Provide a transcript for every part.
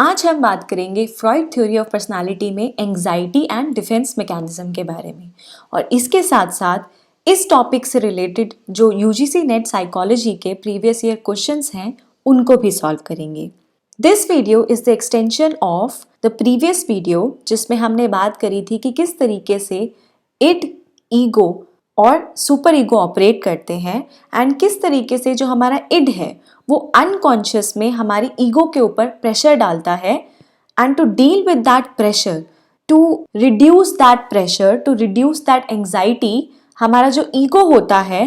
आज हम बात करेंगे फ्रॉइड थ्योरी ऑफ पर्सनालिटी में एंग्जाइटी एंड डिफेंस मैकेनिज्म के बारे में, और इसके साथ साथ इस टॉपिक से रिलेटेड जो यूजीसी नेट साइकोलॉजी के प्रीवियस ईयर क्वेश्चंस हैं उनको भी सॉल्व करेंगे। This video is the extension of the previous video जिसमें हमने बात करी थी कि किस तरीके से इड, ईगो और सुपर ईगो ऑपरेट करते हैं एंड किस तरीके से जो हमारा इड है वो अनकॉन्शियस में हमारी ईगो के ऊपर प्रेशर डालता है, and to deal with that pressure, to reduce that anxiety, हमारा जो ईगो होता है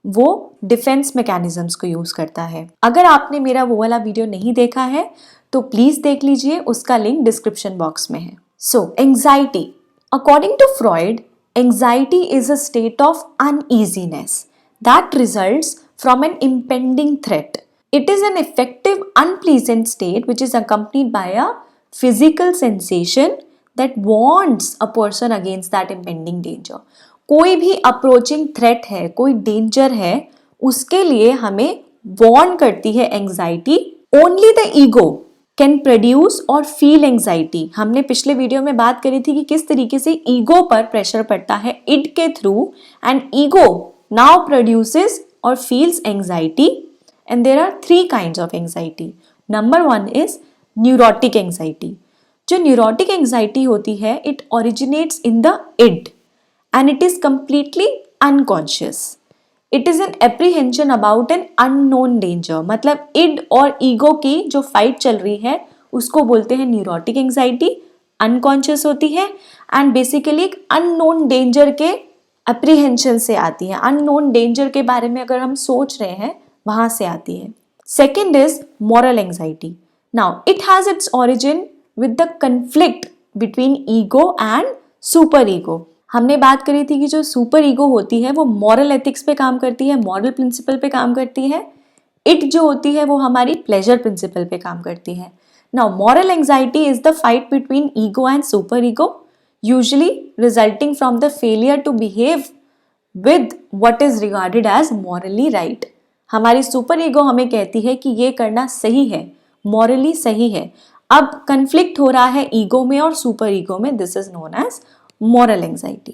वो डिफेंस मैकेनिज्म्स को यूज करता है। अगर आपने मेरा वो वाला वीडियो नहीं देखा है तो प्लीज देख लीजिए, उसका लिंक डिस्क्रिप्शन बॉक्स में है। So anxiety, according to Freud, anxiety is a state of uneasiness that results from an impending threat. It is an affective, unpleasant state which is accompanied by a physical sensation that warns a person against that impending danger. कोई भी approaching threat है, कोई danger है, उसके लिए हमें warn करती है anxiety. Only the ego can produce और फील एंग्जाइटी। हमने पिछले वीडियो में बात करी थी कि किस तरीके से ईगो पर प्रेशर पड़ता है इड के through, and ego now produces और feels anxiety, and there are 3 kinds of anxiety. Number 1 is neurotic anxiety. जो न्यूरोटिक एंग्जाइटी होती है, it originates in the id and it is completely unconscious. It is an apprehension about an unknown danger. मतलब id और ego की जो fight चल रही है उसको बोलते हैं न्यूरोटिक एंग्जाइटी, अनकॉन्शियस होती है एंड बेसिकली एक अननोन डेंजर के एप्रीहेंशन से आती है। अननोन डेंजर के बारे में अगर हम सोच रहे हैं वहां से आती है। Second is moral anxiety. Now it has its origin with the conflict between ego and super ego. हमने बात करी थी कि जो सुपर ईगो होती है वो मॉरल एथिक्स पे काम करती है, मॉरल प्रिंसिपल पे काम करती है। इट जो होती है वो हमारी प्लेजर प्रिंसिपल पे काम करती है। Now moral anxiety is the fight between ego and super ego, usually resulting from the failure to behave with what is regarded as morally right. हमारी सुपर ईगो हमें कहती है कि ये करना सही है, मॉरली सही है। अब कंफ्लिक्ट हो रहा है ईगो में और सुपर ईगो में, this is known as moral anxiety.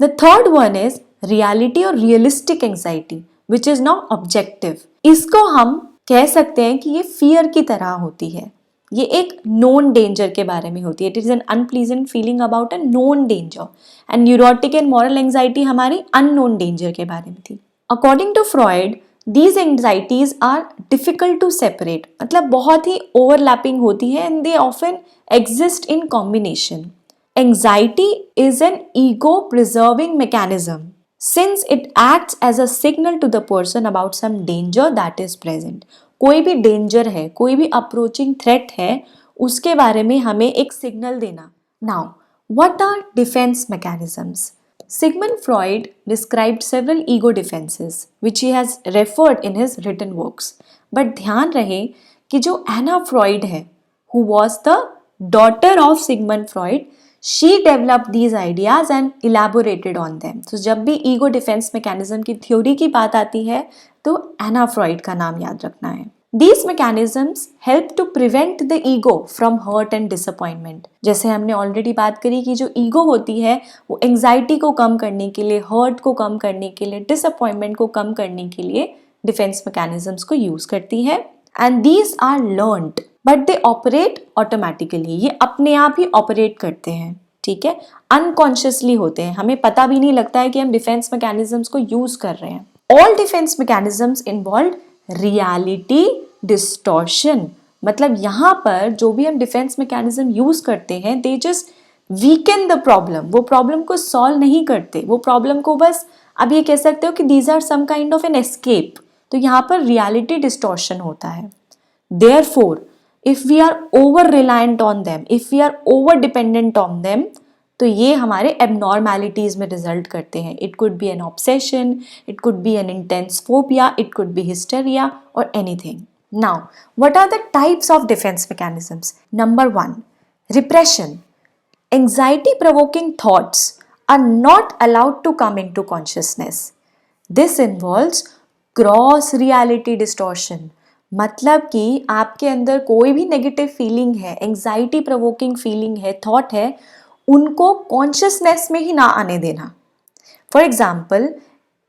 The third one is reality or realistic anxiety, which is now objective. इसको हम कह सकते हैं कि ये fear की तरह होती है। ये एक known danger के बारे में होती है। It is an unpleasant feeling about a known danger. And neurotic and moral anxiety हमारी unknown danger के बारे में थी। According to Freud, these anxieties are difficult to separate. मतलब बहुत ही overlapping होती है and they often exist in combination. Anxiety is an ego-preserving mechanism since it acts as a signal to the person about some danger that is present. कोई भी danger है, कोई भी approaching threat है, उसके बारे में हमें एक signal देना. Now, what are defense mechanisms? Sigmund Freud described several ego defenses which he has referred in his written works. But ध्यान रहे कि जो Anna Freud है, who was the daughter of Sigmund Freud, she developed these ideas and elaborated on them. So जब भी ego defense mechanism की theory की बात आती है तो एना फ्रॉइड का नाम याद रखना है। These mechanisms help to prevent the ego from hurt and disappointment. जैसे हमने ऑलरेडी बात करी कि जो ईगो होती है वो एंग्जाइटी को कम करने के लिए, हर्ट को कम करने के लिए, डिसअपॉइंटमेंट को कम करने के लिए डिफेंस मैकेनिज्म्स को यूज करती है। And these are learned but they operate automatically. ये अपने आप ही ऑपरेट करते हैं, ठीक है, अनकॉन्शियसली होते हैं, हमें पता भी नहीं लगता है कि हम डिफेंस मैकेनिज्म्स को यूज कर रहे हैं। All defence mechanisms involve reality distortion. मतलब यहाँ पर जो भी हम डिफेंस मैकेनिज्म यूज करते हैं they just weaken the problem. वो प्रॉब्लम को सॉल्व नहीं करते, वो प्रॉब्लम को बस अब ये कह सकते हो कि these are some kind of an escape. तो यहाँ पर रियलिटी डिस्टॉर्शन होता है। Therefore, if we are over reliant on them, if we are over dependent on them, तो ये हमारे abnormalities में result करते हैं. It could be an obsession, it could be an intense phobia, it could be hysteria or anything. Now, what are the types of defense mechanisms? Number 1, repression. Anxiety provoking thoughts are not allowed to come into consciousness. This involves gross reality distortion, मतलब कि आपके अंदर कोई भी negative feeling है, anxiety provoking feeling है, thought है, उनको कॉन्शियसनेस में ही ना आने देना। For example,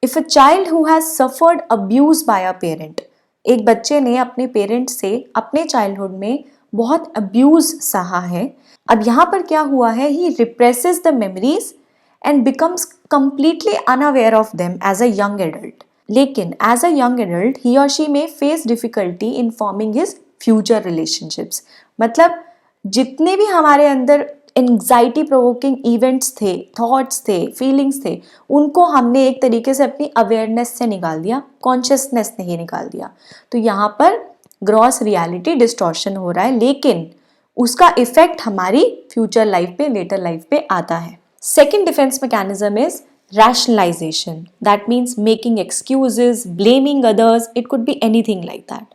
if a child who has suffered abuse by a parent, एक बच्चे ने अपने पेरेंट से अपने चाइल्डहुड में बहुत अब्यूज सहा है। अब यहाँ पर क्या हुआ है, he represses the memories and becomes completely unaware of them as a young adult. लेकिन as a young adult, he or she may face difficulty in forming his future relationships. मतलब जितने भी हमारे अंदर एंग्जाइटी प्रोवोकिंग इवेंट्स थे, thoughts थे, feelings थे, उनको हमने एक तरीके से अपनी अवेयरनेस से निकाल दिया, कॉन्शियसनेस नहीं निकाल दिया। तो यहाँ पर ग्रॉस रियलिटी डिस्टॉर्शन हो रहा है, लेकिन उसका इफेक्ट हमारी फ्यूचर लाइफ पे, लेटर लाइफ पे आता है। Second defense mechanism is rationalization. That means making excuses, blaming others. It could be anything like that.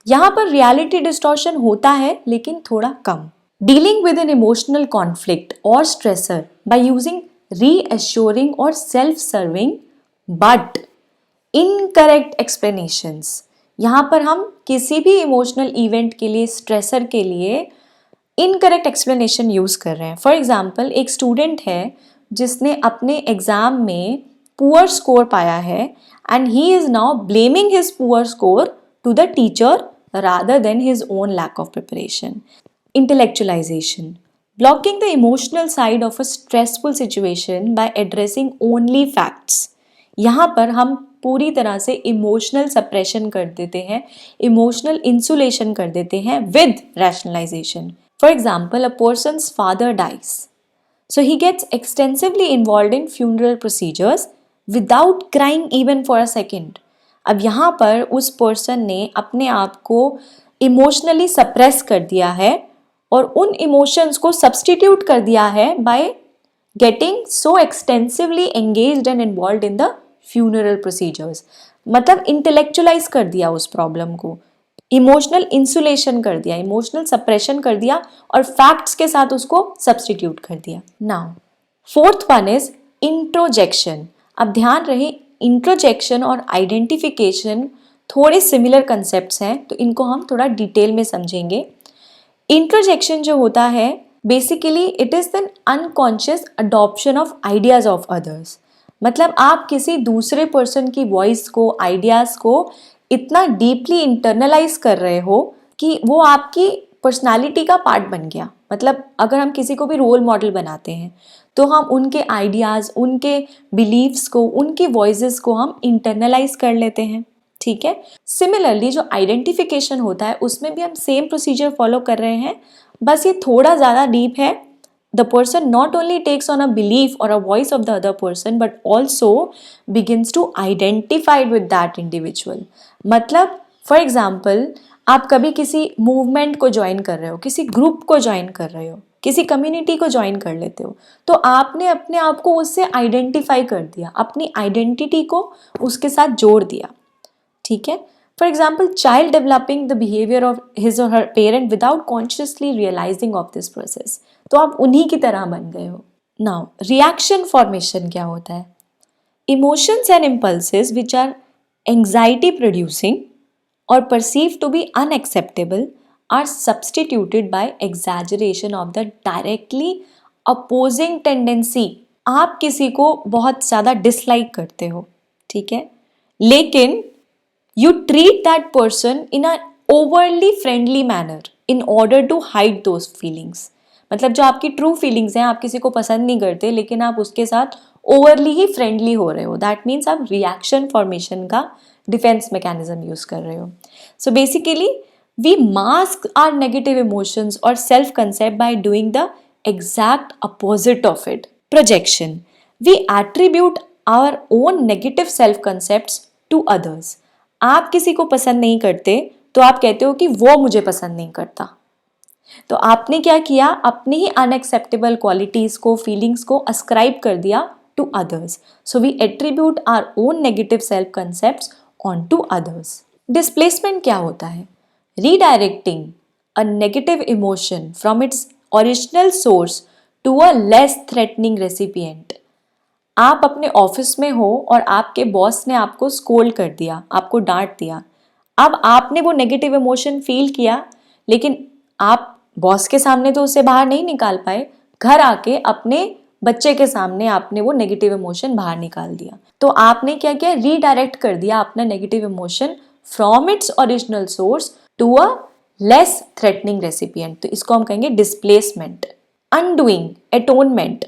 यहाँ पर reality distortion होता है, लेकिन थोड़ा कम। Dealing with an emotional conflict or stressor by using reassuring or self-serving but incorrect explanations. यहाँ पर हम किसी भी इमोशनल इवेंट के लिए, स्ट्रेसर के लिए इनकरेक्ट एक्सप्लेनेशन यूज़ कर रहे हैं। फॉर एग्जाम्पल, एक स्टूडेंट है जिसने अपने एग्ज़ाम में पुअर स्कोर पाया है and he is now blaming his poor score to the teacher rather than his own lack of preparation. Intellectualisation, blocking the emotional side of a stressful situation by addressing only facts. यहाँ पर हम पूरी तरह से emotional suppression कर देते हैं, emotional insulation कर देते हैं with rationalisation. For example, a person's father dies. So he gets extensively involved in funeral procedures without crying even for a second. अब यहाँ पर उस पर्सन ने अपने आप को इमोशनली सप्रेस कर दिया है और उन इमोशंस को सब्सटीट्यूट कर दिया है by getting so extensively engaged and involve in the funeral procedures. मतलब इंटेलेक्चुअलाइज कर दिया उस प्रॉब्लम को, इमोशनल इंसुलेशन कर दिया, इमोशनल सप्रेशन कर दिया और फैक्ट्स के साथ उसको सब्सटीट्यूट कर दिया। Now fourth one is introjection. अब ध्यान रहे, इंट्रोजेक्शन और आइडेंटिफिकेशन थोड़े सिमिलर कंसेप्ट्स हैं, तो इनको हम थोड़ा डिटेल में समझेंगे। इंट्रोजेक्शन जो होता है, basically it is N unconscious adoption of ideas of others. मतलब आप किसी दूसरे पर्सन की वॉइस को, आइडियाज को इतना डीपली इंटरनलाइज कर रहे हो कि वो आपकी पर्सनालिटी का पार्ट बन गया। मतलब अगर हम किसी को भी रोल मॉडल बनाते हैं तो हम उनके आइडियाज़, उनके बिलीव्स को, उनकी वॉइसेस को हम इंटरनलाइज कर लेते हैं। ठीक है, सिमिलरली जो आइडेंटिफिकेशन होता है उसमें भी हम सेम प्रोसीजर फॉलो कर रहे हैं, बस ये थोड़ा ज़्यादा डीप है। The person not only takes on a belief or a voice of the other person but also begins to identify with that individual. मतलब फॉर एग्जाम्पल, आप कभी किसी मूवमेंट को ज्वाइन कर रहे हो, किसी ग्रुप को ज्वाइन कर रहे हो, किसी कम्युनिटी को ज्वाइन कर लेते हो, तो आपने अपने आप को उससे आइडेंटिफाई कर दिया, अपनी आइडेंटिटी को उसके साथ जोड़ दिया। ठीक है, for example, child developing the behaviour of his और her parent without consciously realising of this process, तो आप उन्हीं की तरह बन गए हो। नाउ रिएक्शन फॉर्मेशन क्या होता है? Emotions and impulses which are anxiety producing or perceived to be unacceptable are substituted by exaggeration of the directly opposing tendency. आप किसी को बहुत ज़्यादा डिसलाइक करते हो, ठीक है, लेकिन you treat that person in an overly friendly manner in order to hide those feelings. मतलब जो आपकी ट्रू फीलिंग्स हैं, आप किसी को पसंद नहीं करते लेकिन आप उसके साथ ओवरली ही फ्रेंडली हो रहे हो, दैट मीन्स आप रिएक्शन फॉर्मेशन का डिफेंस मैकेनिज्म यूज कर रहे हो। So basically we mask our negative emotions और self concept by doing the exact opposite of it. Projection, we attribute our own negative self concepts to others. आप किसी को पसंद नहीं करते तो आप कहते हो कि वो मुझे पसंद नहीं करता, तो आपने क्या किया, अपनी ही अनएक्सेप्टेबल क्वालिटीज को, फीलिंग्स को अस्क्राइब कर दिया to others. So we attribute our own negative self concepts on to others. Displacement क्या होता है? Redirecting a negative emotion from its original source to a less threatening recipient. आप अपने office में हो और आपके बॉस ने आपको स्कोल्ड कर दिया, आपको डांट दिया। अब आपने वो नेगेटिव इमोशन फील किया, लेकिन आप बॉस के सामने तो उसे बाहर नहीं निकाल पाए, घर आके अपने बच्चे के सामने आपने वो नेगेटिव इमोशन बाहर निकाल दिया। तो आपने क्या किया, रीडायरेक्ट कर दिया अपना negative emotion from its original source to a less threatening recipient. तो इसको हम कहेंगे डिस्प्लेसमेंट। अनडूइंग, एटोनमेंट,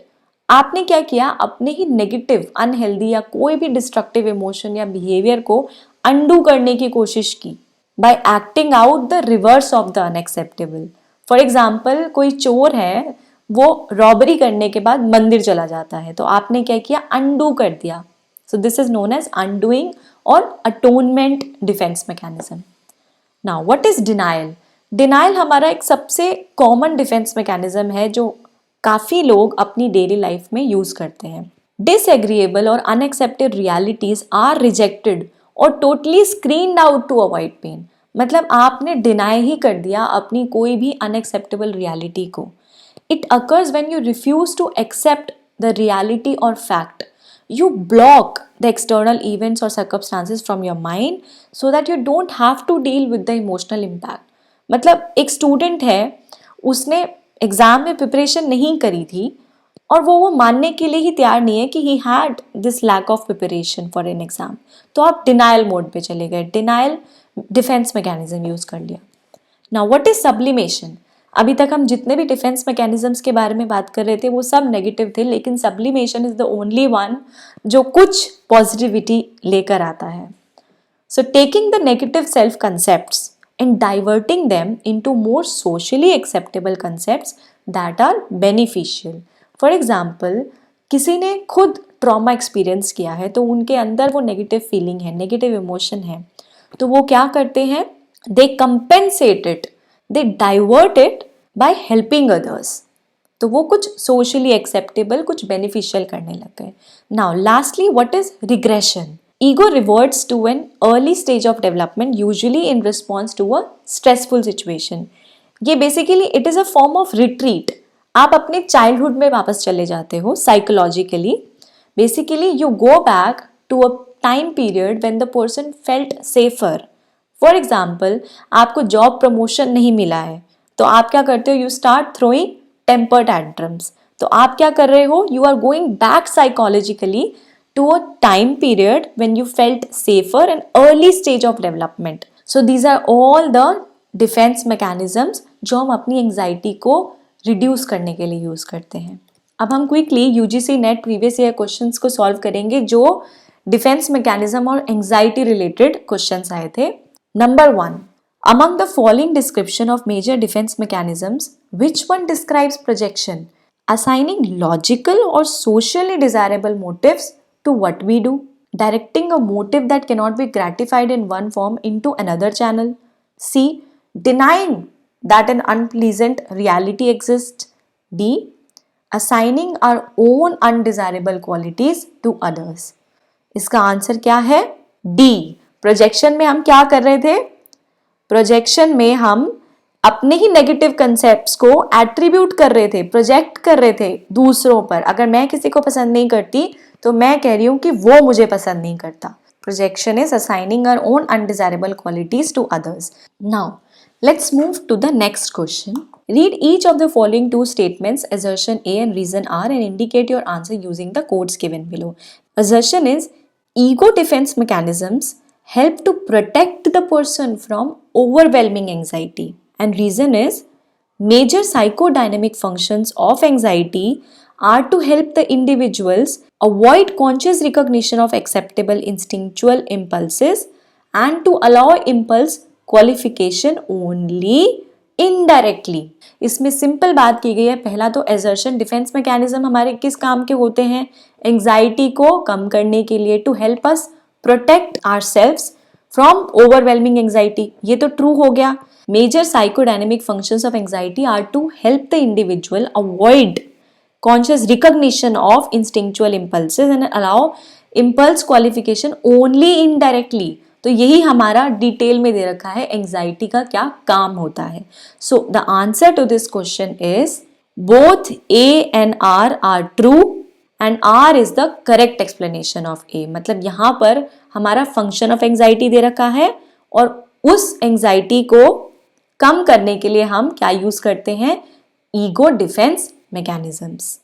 आपने क्या किया, अपने ही नेगेटिव, अनहेल्दी या कोई भी डिस्ट्रक्टिव इमोशन या बिहेवियर को अनडू करने की कोशिश की bye acting out the reverse of the unacceptable. For example, कोई चोर है, वो रॉबरी करने के बाद मंदिर चला जाता है, तो आपने क्या किया, अनडू कर दिया। So this is known as undoing और atonement defence mechanism. Now what is denial? Denial हमारा एक सबसे कॉमन डिफेंस मैकेनिज्म है जो काफ़ी लोग अपनी डेली लाइफ में यूज़ करते हैं। डिसएग्रीएबल और अनएक्सेप्टेड रियलिटीज आर रिजेक्टेड और totally screened out to avoid pain. मतलब आपने डिनाई ही कर दिया अपनी कोई भी अनएक्सेप्टेबल रियलिटी को। It occurs when you refuse to accept the reality और fact. You block the external events or circumstances from your mind so that you don't have to deal with the emotional impact. मतलब एक student है, उसने exam में preparation नहीं करी थी और वो मानने के लिए ही तैयार नहीं है कि he had this lack of preparation for an exam, तो आप डिनायल मोड पे चले गए, डिनायल डिफेंस मैकेनिज्म यूज कर लिया। Now what is sublimation? अभी तक हम जितने भी डिफेंस मैकेनिज्म्स के बारे में बात कर रहे थे वो सब नेगेटिव थे, लेकिन sublimation is the only one जो कुछ पॉजिटिविटी लेकर आता है। So taking the negative self concepts and diverting them into more socially acceptable concepts that are beneficial. For example, किसी ने खुद ट्रॉमा एक्सपीरियंस किया है तो उनके अंदर वो नेगेटिव फीलिंग है, नेगेटिव इमोशन है, तो वो क्या करते हैं, they compensate it, they divert it by helping others. तो वो कुछ सोशली एक्सेप्टेबल, कुछ बेनिफिशियल करने लग गए। Now lastly, what is regression? Ego reverts to an early stage of development usually in response to a stressful situation. ये basically it is a form of retreat. आप अपने चाइल्डहुड में वापस चले जाते हो psychologically. Basically you go back to a time period when the person felt safer. For example, आपको job promotion नहीं मिला है तो आप क्या करते हो, you start throwing temper tantrums. तो आप क्या कर रहे हो, you are going back psychologically to a time period when you felt safer and early stage of development. So these are all the defence mechanisms जो हम अपनी एंग्जाइटी को रिड्यूस करने के लिए यूज करते हैं। अब हम quickly UGC net previous year questions को सॉल्व करेंगे जो डिफेंस मैकेनिज्म और एंग्जाइटी रिलेटेड क्वेश्चंस आए थे। Number 1. Among the following description of major defense mechanisms, which one describes projection? Assigning logical or socially desirable motives to what we do. Directing a motive that cannot be gratified in one form into another channel. C. Denying that an unpleasant reality exists. D. Assigning our own undesirable qualities to others. इसका answer क्या है? D. Projection में हम क्या कर रहे थे, projection में हम अपने ही नेगेटिव कंसेप्ट्स को एट्रीब्यूट कर रहे थे, प्रोजेक्ट कर रहे थे दूसरों पर। अगर मैं किसी को पसंद नहीं करती तो मैं कह रही हूं कि वो मुझे पसंद नहीं करता। Projection is assigning our own undesirable qualities to others. Now let's move to the next question. Read each of the following two statements, assertion A and reason R, and indicate your answer using the codes given below. Assertion is ego defense mechanisms help to protect the person from overwhelming anxiety, and reason is major psychodynamic functions of anxiety are to help the individuals avoid conscious recognition of acceptable instinctual impulses and to allow impulse qualification only indirectly. इसमें simple बात की गई है। पहला तो assertion defence mechanism हमारे किस काम के होते हैं, एंजाइटी को कम करने के लिए, to help us protect ourselves from overwhelming anxiety, ये तो ट्रू हो गया। Major psychodynamic functions of anxiety are to help the individual avoid conscious recognition of instinctual impulses and allow impulse qualification only indirectly. तो यही हमारा detail में दे रखा है एंजाइटी का क्या काम होता है। So the answer to this question is both A and R are true and R is the correct explanation of A. मतलब यहाँ पर हमारा फंक्शन ऑफ एंजाइटी दे रखा है और उस एंजाइटी को कम करने के लिए हम क्या यूज करते हैं? Ego defence mechanisms.